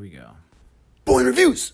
we go. Boring Reviews.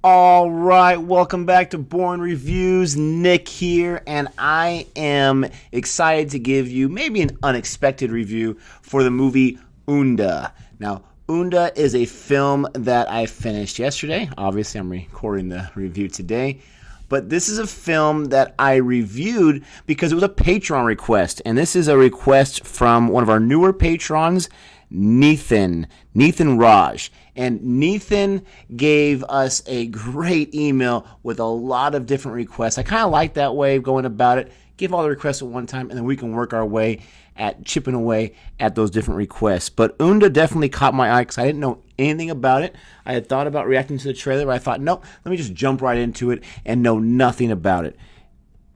All right, welcome back to Boring Reviews. Nick here, and I am excited to give you maybe an unexpected review for the movie Unda. Now, Unda is a film that I finished yesterday. Obviously, I'm recording the review today. But this is a film that I reviewed because it was a Patreon request. And this is a request from one of our newer patrons, Nathan Raj. And Nathan gave us a great email with a lot of different requests. I kind of like that way of going about it. Give all the requests at one time, and then we can work our way at chipping away at those different requests. But Unda definitely caught my eye because I didn't know anything about it. I had thought about reacting to the trailer, but I thought, nope, let me just jump right into it and know nothing about it.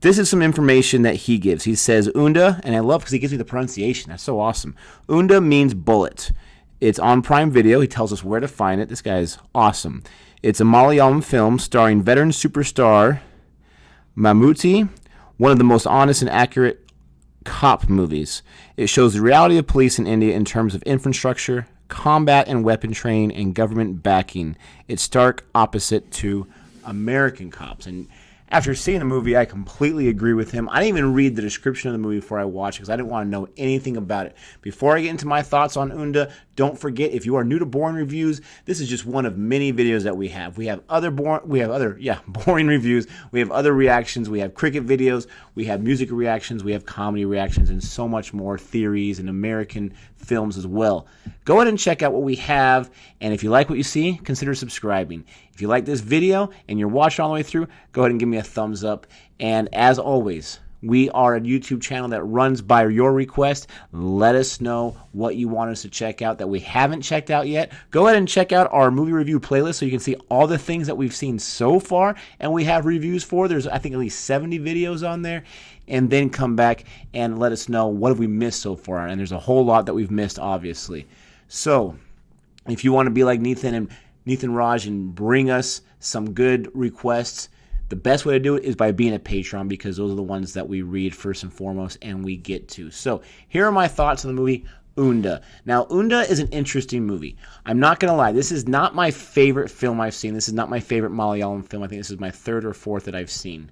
This is some information that he gives. He says Unda, and I love because he gives me the pronunciation. That's so awesome. Unda means bullet. It's on Prime Video. He tells us where to find it. This guy is awesome. It's a Malayalam film starring veteran superstar Mammootty, one of the most honest and accurate cop movies. It shows the reality of police in India in terms of infrastructure, combat and weapon training, and government backing. It's stark opposite to American cops. And after seeing the movie, I completely agree with him. I didn't even read the description of the movie before I watched it because I didn't want to know anything about it. Before I get into my thoughts on Unda, don't forget, if you are new to Boring Reviews, this is just one of many videos that we have. We have other boring reviews. We have other reactions. We have cricket videos. We have music reactions. We have comedy reactions, and so much more, theories and American films as well. Go ahead and check out what we have, and if you like what you see, consider subscribing. If you like this video and you're watching all the way through, go ahead and give me a thumbs up. And as always, we are a YouTube channel that runs by your request. Let us know what you want us to check out that we haven't checked out yet. Go ahead and check out our movie review playlist so you can see all the things that we've seen so far and we have reviews for. There's, I think, at least 70 videos on there. And then come back and let us know what have we missed so far. And there's a whole lot that we've missed, obviously. So if you want to be like Nathan Raj and bring us some good requests, the best way to do it is by being a Patreon because those are the ones that we read first and foremost and we get to. So here are my thoughts on the movie Unda. Now, Unda is an interesting movie. I'm not going to lie. This is not my favorite film I've seen. This is not my favorite Malayalam film. I think this is my third or fourth that I've seen.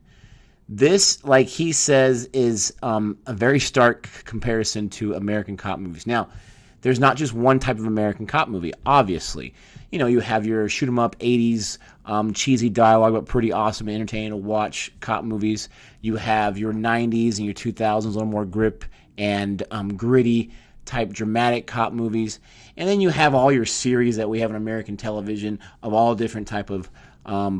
This, like he says, is a very stark comparison to American cop movies. Now, there's not just one type of American cop movie, obviously. You know, you have your shoot-'em-up 80s, cheesy dialogue, but pretty awesome and entertaining to watch cop movies. You have your 90s and your 2000s, a little more grip and gritty type dramatic cop movies. And then you have all your series that we have on American television of all different type of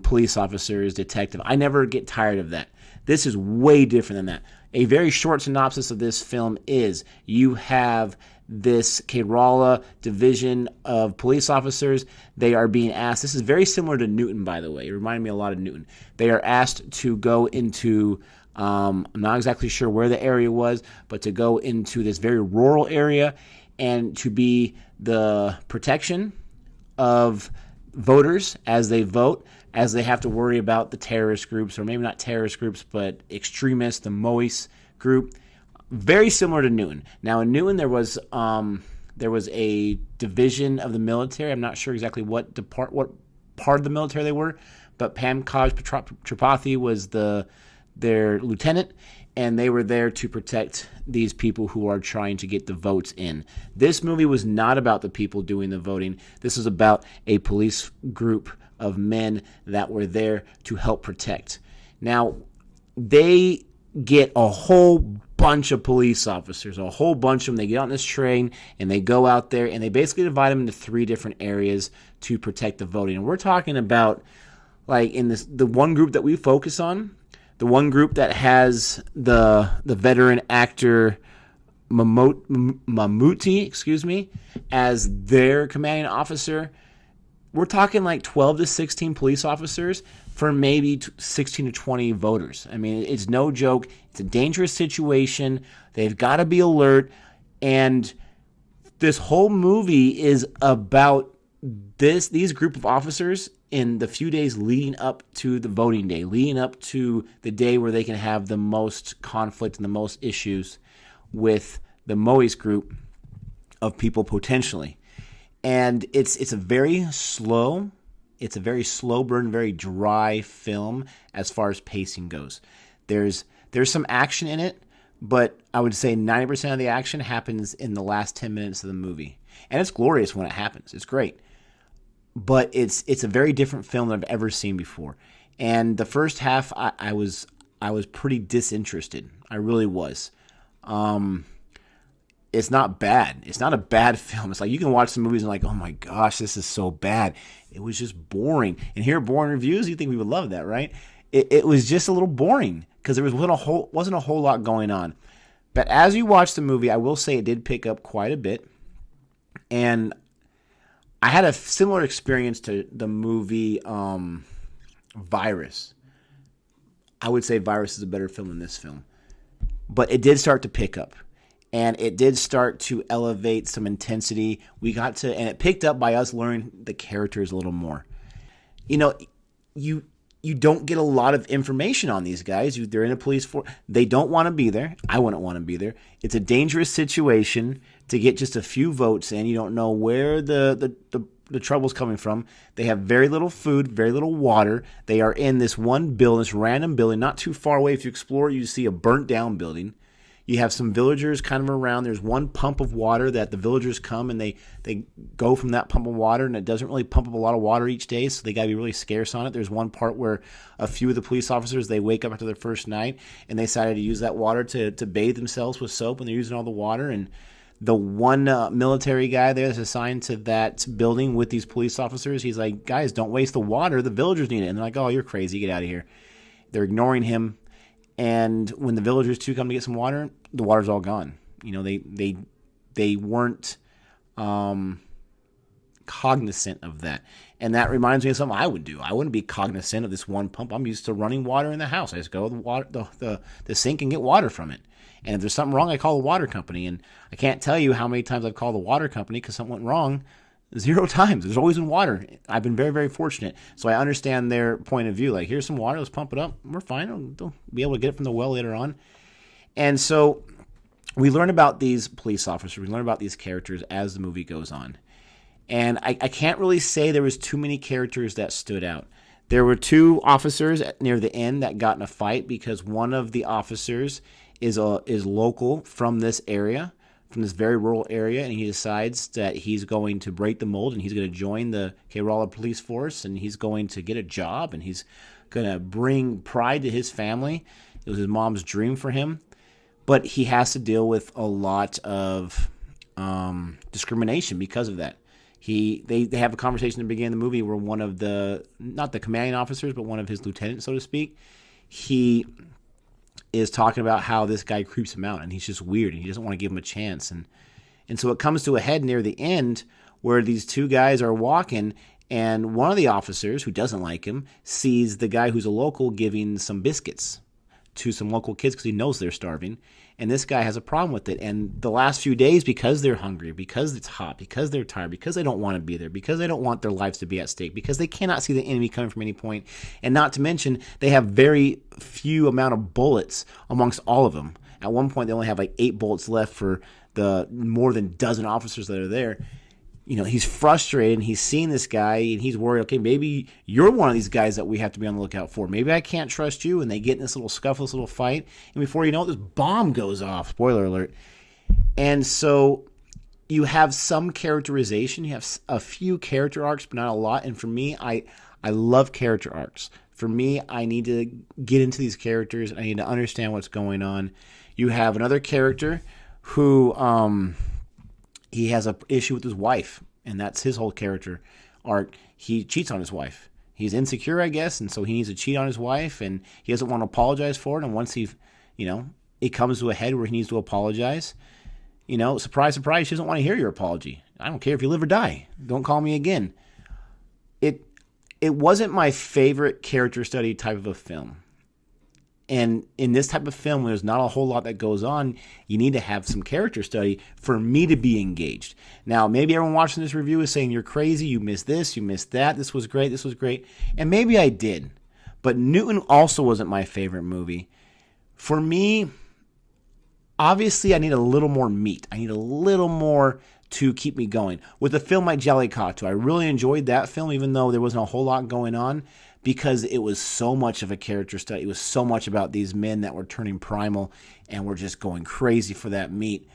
police officers, detective. I never get tired of that. This is way different than that. A very short synopsis of this film is you have this Kerala division of police officers. They are being asked, this is very similar to Newton, by the way. It reminded me a lot of Newton. They are asked to go into, I'm not exactly sure where the area was, but to go into this very rural area and to be the protection of voters as they vote, as they have to worry about the terrorist groups, or maybe not terrorist groups, but extremists, the Mois group. Very similar to Newton. Now, in Newton, there was a division of the military. I'm not sure exactly what part of the military they were, but Pankaj Tripathi was their lieutenant, and they were there to protect these people who are trying to get the votes in. This movie was not about the people doing the voting. This was about a police group of men that were there to help protect. Now, they get a whole bunch of police officers, a whole bunch of them. They get on this train and they go out there and they basically divide them into 3 different areas to protect the voting. And we're talking about, like, in the one group that we focus on, the one group that has the veteran actor Mammootty, as their commanding officer. We're talking like 12 to 16 police officers for maybe 16 to 20 voters. I mean, it's no joke. It's a dangerous situation. They've got to be alert. And this whole movie is about these group of officers in the few days leading up to the voting day, leading up to the day where they can have the most conflict and the most issues with the Mois group of people potentially. And it's a very slow burn, very dry film as far as pacing goes. There's some action in it, but I would say 90% of the action happens in the last 10 minutes of the movie. And it's glorious when it happens. It's great. But it's a very different film than I've ever seen before. And the first half I was pretty disinterested. I really was. It's not bad. It's not a bad film. It's like you can watch some movies and like, oh my gosh, this is so bad. It was just boring. And here at Boring Reviews, you think we would love that, right? It was just a little boring because there wasn't a whole lot going on. But as you watch the movie, I will say it did pick up quite a bit. And I had a similar experience to the movie Virus. I would say Virus is a better film than this film. But it did start to pick up. And it did start to elevate some intensity. And it picked up by us learning the characters a little more. You know, you don't get a lot of information on these guys. They're in a police force. They don't want to be there. I wouldn't want to be there. It's a dangerous situation to get just a few votes in. You don't know where the trouble's coming from. They have very little food, very little water. They are in this one building, this random building, not too far away. If you explore, you see a burnt down building. You have some villagers kind of around. There's one pump of water that the villagers come and they go from that pump of water, and it doesn't really pump up a lot of water each day, so they got to be really scarce on it. There's one part where a few of the police officers, they wake up after their first night, and they decided to use that water to bathe themselves with soap, and they're using all the water. And the one military guy there that's assigned to that building with these police officers, he's like, guys, don't waste the water. The villagers need it. And they're like, oh, you're crazy. Get out of here. They're ignoring him. And when the villagers too come to get some water, the water's all gone. You know, they weren't cognizant of that. And that reminds me of something I would do. I wouldn't be cognizant of this one pump. I'm used to running water in the house. I just go to the sink and get water from it. And if there's something wrong, I call the water company. And I can't tell you how many times I've called the water company because something went wrong. 0 times. There's always been water. I've been very, very fortunate. So I understand their point of view. Like, here's some water. Let's pump it up. We're fine. They'll be able to get it from the well later on. And so we learn about these police officers. We learn about these characters as the movie goes on. And I can't really say there was too many characters that stood out. There were 2 officers near the end that got in a fight because one of the officers is local from this area, from this very rural area, and he decides that he's going to break the mold and he's going to join the Kerala police force, and he's going to get a job, and he's going to bring pride to his family. It was his mom's dream for him, but he has to deal with a lot of discrimination because of that. They have a conversation at the beginning of the movie where one of not the commanding officers, but one of his lieutenants, so to speak, he is talking about how this guy creeps him out and he's just weird and he doesn't want to give him a chance. And so it comes to a head near the end where these 2 guys are walking, and one of the officers, who doesn't like him, sees the guy who's a local giving some biscuits to some local kids because he knows they're starving. And this guy has a problem with it. And the last few days, because they're hungry, because it's hot, because they're tired, because they don't want to be there, because they don't want their lives to be at stake, because they cannot see the enemy coming from any point, and not to mention they have very few amount of bullets amongst all of them. At one point, they only have like 8 bullets left for the more than dozen officers that are there. You know, he's frustrated, and he's seeing this guy, and he's worried, okay, maybe you're one of these guys that we have to be on the lookout for. Maybe I can't trust you. And they get in this little scuffle, this little fight, and before you know it, this bomb goes off. Spoiler alert. And so you have some characterization. You have a few character arcs, but not a lot. And for me, I love character arcs. For me, I need to get into these characters. I need to understand what's going on. You have another character who he has an issue with his wife, and that's his whole character arc. He cheats on his wife. He's insecure, I guess, and so he needs to cheat on his wife, and he doesn't want to apologize for it. And once it comes to a head where he needs to apologize, surprise, surprise, she doesn't want to hear your apology. I don't care if you live or die. Don't call me again. It wasn't my favorite character study type of a film. And in this type of film, there's not a whole lot that goes on. You need to have some character study for me to be engaged. Now, maybe everyone watching this review is saying, you're crazy, you missed this, you missed that, this was great. And maybe I did. But Newton also wasn't my favorite movie. For me, obviously, I need a little more meat. I need a little more to keep me going. With a film like Jellicotto, I really enjoyed that film, even though there wasn't a whole lot going on, because it was so much of a character study. It was so much about these men that were turning primal and were just going crazy for that meat.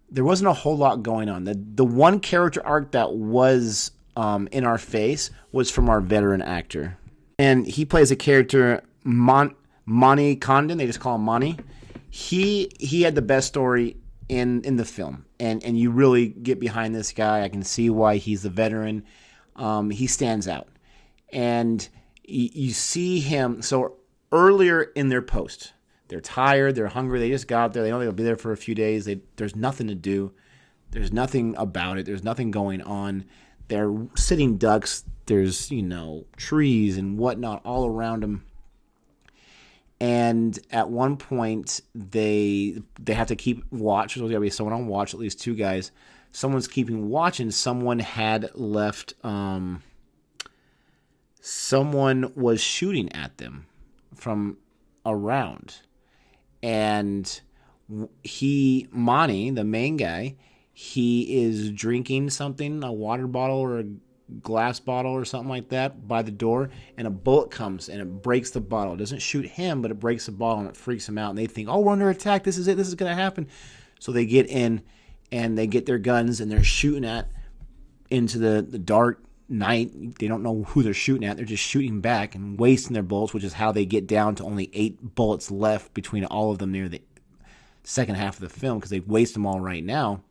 There wasn't a whole lot going on. The one character arc that was in our face was from our veteran actor. And he plays a character, Mani Condon. They just call him Mani. He had the best story in the film. And you really get behind this guy. I can see why he's a veteran. He stands out. And you see him. So earlier in their post, they're tired, they're hungry, they just got there, they know they'll be there for a few days, there's nothing to do, there's nothing about it, there's nothing going on, they're sitting ducks, there's, trees and whatnot all around them, and at one point, they have to keep watch, there's got to be someone on watch, at least two guys, someone's keeping watch, and someone had left, someone was shooting at them from around. And Mani, the main guy, he is drinking something, a water bottle or a glass bottle or something like that by the door, and a bullet comes and it breaks the bottle. It doesn't shoot him, but it breaks the bottle and it freaks him out. And they think, oh, we're under attack. This is it. This is going to happen. So they get in and they get their guns and they're shooting at into the dark night. They don't know who they're shooting at. They're just shooting back and wasting their bullets, which is how they get down to only 8 bullets left between all of them near the second half of the film, because they waste them all right now.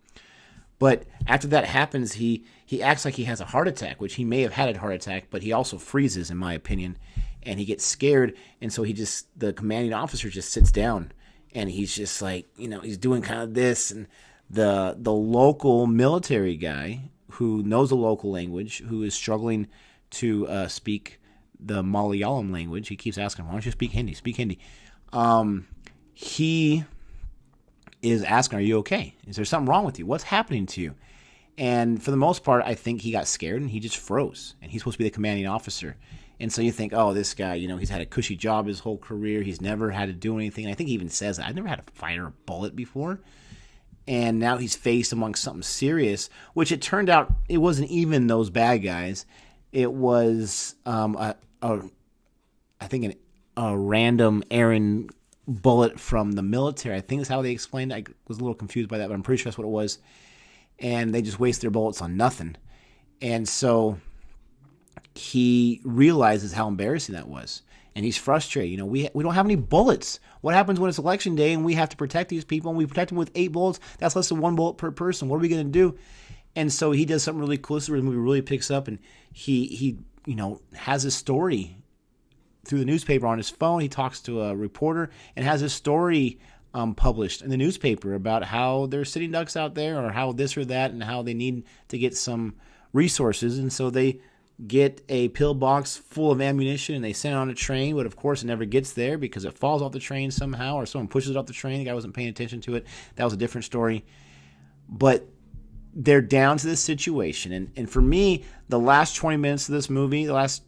But after that happens, he acts like he has a heart attack, which he may have had a heart attack, but he also freezes, in my opinion, and he gets scared, and so the commanding officer just sits down, and he's just like, he's doing kind of this, and the local military guy who knows the local language, who is struggling to speak the Malayalam language. He keeps asking, why don't you speak Hindi? Speak Hindi. He is asking, are you okay? Is there something wrong with you? What's happening to you? And for the most part, I think he got scared and he just froze. And he's supposed to be the commanding officer. And so you think, oh, this guy, he's had a cushy job his whole career. He's never had to do anything. And I think he even says that. I've never had to fire a bullet before. And now he's faced amongst something serious, which it turned out it wasn't even those bad guys. It was, I think, a random errand bullet from the military. I think that's how they explained it. I was a little confused by that, but I'm pretty sure that's what it was. And they just waste their bullets on nothing. And so he realizes how embarrassing that was. And he's frustrated. We don't have any bullets. What happens when it's election day and we have to protect these people and we protect them with 8 bullets? That's less than 1 bullet per person. What are we going to do? And so he does something really cool. So the movie really picks up, and he has his story through the newspaper on his phone. He talks to a reporter and has his story published in the newspaper about how there's sitting ducks out there, or how this or that, and how they need to get some resources. And so they get a pillbox full of ammunition and they send it on a train, but of course it never gets there because it falls off the train somehow, or someone pushes it off the train. The guy wasn't paying attention to it. That was a different story. But they're down to this situation. And for me, the last 20 minutes of this movie, the last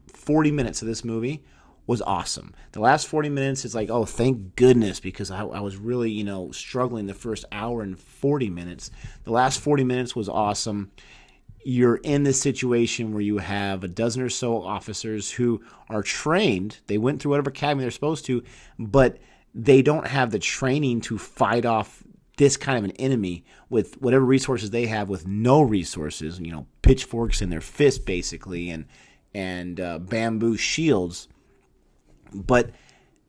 40 minutes of this movie was awesome. The last 40 minutes is like, oh, thank goodness, because I was really, struggling the first hour and 40 minutes. The last 40 minutes was awesome. You're in this situation where you have a dozen or so officers who are trained. They went through whatever academy they're supposed to, but they don't have the training to fight off this kind of an enemy with whatever resources they have, with no resources, pitchforks in their fist basically, and bamboo shields. But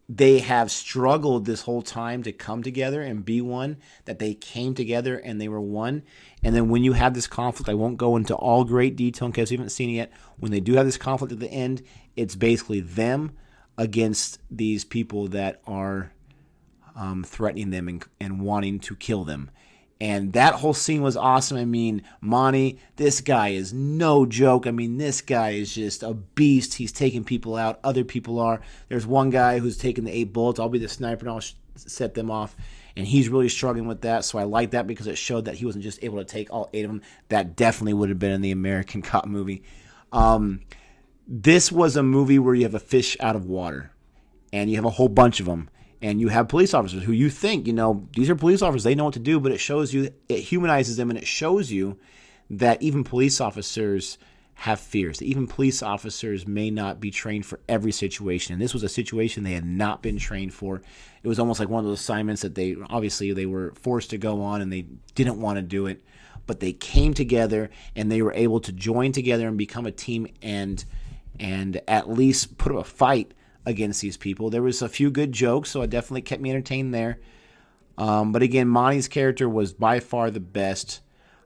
they have struggled this whole time to come together and be one, that they came together and they were one. And then when you have this conflict, I won't go into all great detail in case you haven't seen it yet. When they do have this conflict at the end, it's basically them against these people that are threatening them and wanting to kill them. And that whole scene was awesome. I mean, Monty, this guy is no joke. I mean, this guy is just a beast. He's taking people out. Other people are. There's one guy who's taking the 8 bullets. I'll be the sniper and I'll set them off. And he's really struggling with that. So I like that because it showed that he wasn't just able to take all 8 of them. That definitely would have been in the American Cop movie. This was a movie where you have a fish out of water. And you have a whole bunch of them. And you have police officers who you think, these are police officers, they know what to do, but it shows you, it humanizes them, and it shows you that even police officers have fears. That even police officers may not be trained for every situation. And this was a situation they had not been trained for. It was almost like one of those assignments that they were forced to go on and they didn't want to do it. But they came together and they were able to join together and become a team and at least put up a fight against these people. There was a few good jokes, so it definitely kept me entertained there. But again, Monty's character was by far the best.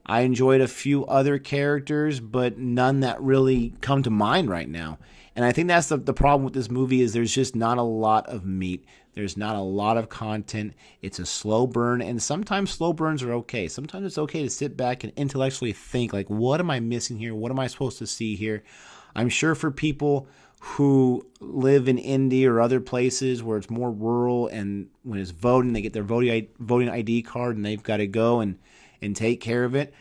I enjoyed a few other characters, but none that really come to mind right now. And I think that's the problem with this movie is there's just not a lot of meat. There's not a lot of content. It's a slow burn, and sometimes slow burns are okay. Sometimes it's okay to sit back and intellectually think, like, what am I missing here? What am I supposed to see here? I'm sure for people who live in Indy or other places where it's more rural, and when it's voting, they get their voting ID card and they've got to go and take care of it.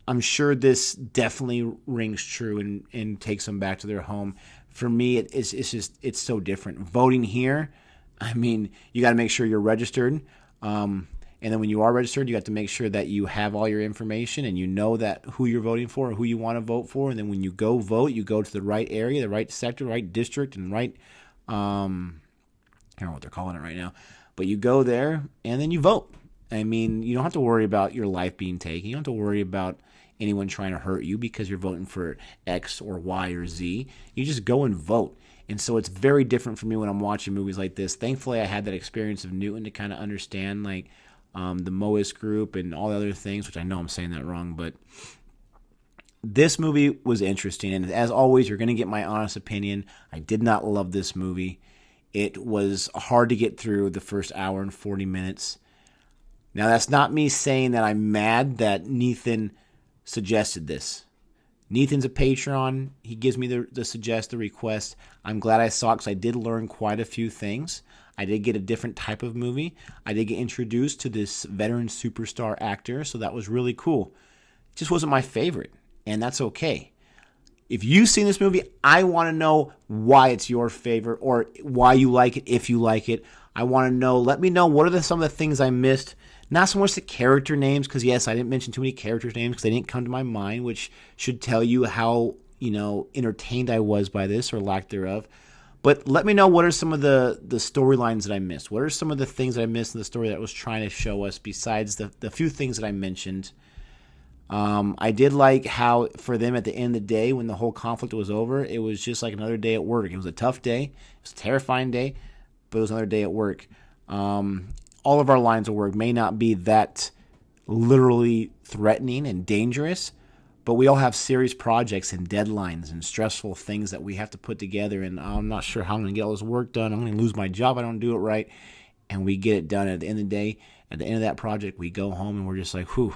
I'm sure this definitely rings true and takes them back to their home. For me, it's so different. Voting here, I mean, you got to make sure you're registered. And then when you are registered, you have to make sure that you have all your information and you know that who you're voting for or who you want to vote for. And then when you go vote, you go to the right area, the right sector, right district, and right, I don't know what they're calling it right now, but you go there and then you vote. I mean, you don't have to worry about your life being taken. You don't have to worry about anyone trying to hurt you because you're voting for X or Y or Z. You just go and vote. And so it's very different for me when I'm watching movies like this. Thankfully, I had that experience of Newton to kind of understand, like, the Moist group and all the other things, which I know I'm saying that wrong, but this movie was interesting. And as always, you're going to get my honest opinion. I did not love this movie. It was hard to get through the first hour and 40 minutes. Now, that's not me saying that I'm mad that Nathan suggested this. Nathan's a patron. He gives me the request. I'm glad I saw it because I did learn quite a few things. I did get a different type of movie. I did get introduced to this veteran superstar actor, so that was really cool. It just wasn't my favorite, and that's okay. If you've seen this movie, I want to know why it's your favorite or why you like it, if you like it. I want to know, let me know what are some of the things I missed. Not so much the character names, because yes, I didn't mention too many characters' names because they didn't come to my mind, which should tell you how, entertained I was by this or lack thereof. But let me know what are some of the storylines that I missed. What are some of the things that I missed in the story that it was trying to show us besides the few things that I mentioned. I did like how for them at the end of the day when the whole conflict was over, it was just like another day at work. It was a tough day. It was a terrifying day, but it was another day at work. All of our lines of work may not be that literally threatening and dangerous, but we all have serious projects and deadlines and stressful things that we have to put together, and I'm not sure how I'm going to get all this work done. I'm going to lose my job if I don't do it right, and we get it done. At the end of the day, at the end of that project, we go home and we're just like, whew,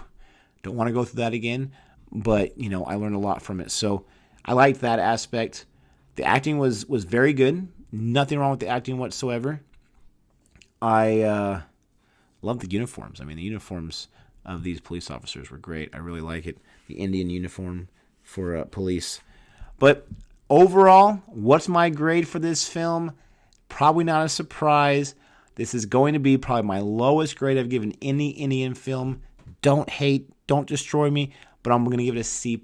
don't want to go through that again, but, I learned a lot from it. So I liked that aspect. The acting was very good. Nothing wrong with the acting whatsoever. I love the uniforms. I mean, the uniforms of these police officers were great. I really like it. The Indian uniform for police. But overall, what's my grade for this film? Probably not a surprise. This is going to be probably my lowest grade I've given any Indian film. Don't hate, don't destroy me, but I'm going to give it a C+.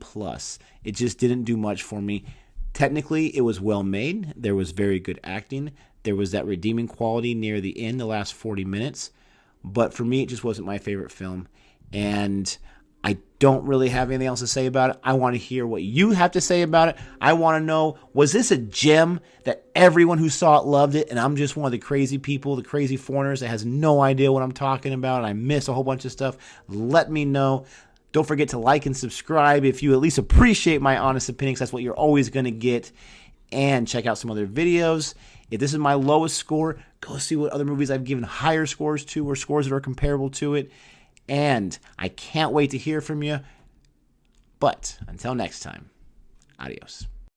It just didn't do much for me. Technically, it was well made. There was very good acting. There was that redeeming quality near the end, the last 40 minutes. But for me, it just wasn't my favorite film. And I don't really have anything else to say about it. I want to hear what you have to say about it. I want to know, was this a gem that everyone who saw it loved it, and I'm just one of the crazy people, the crazy foreigners that has no idea what I'm talking about, and I miss a whole bunch of stuff? Let me know. Don't forget to like and subscribe if you at least appreciate my honest opinions. That's what you're always going to get. And check out some other videos. If this is my lowest score, go see what other movies I've given higher scores to or scores that are comparable to it. And I can't wait to hear from you. But until next time, adios.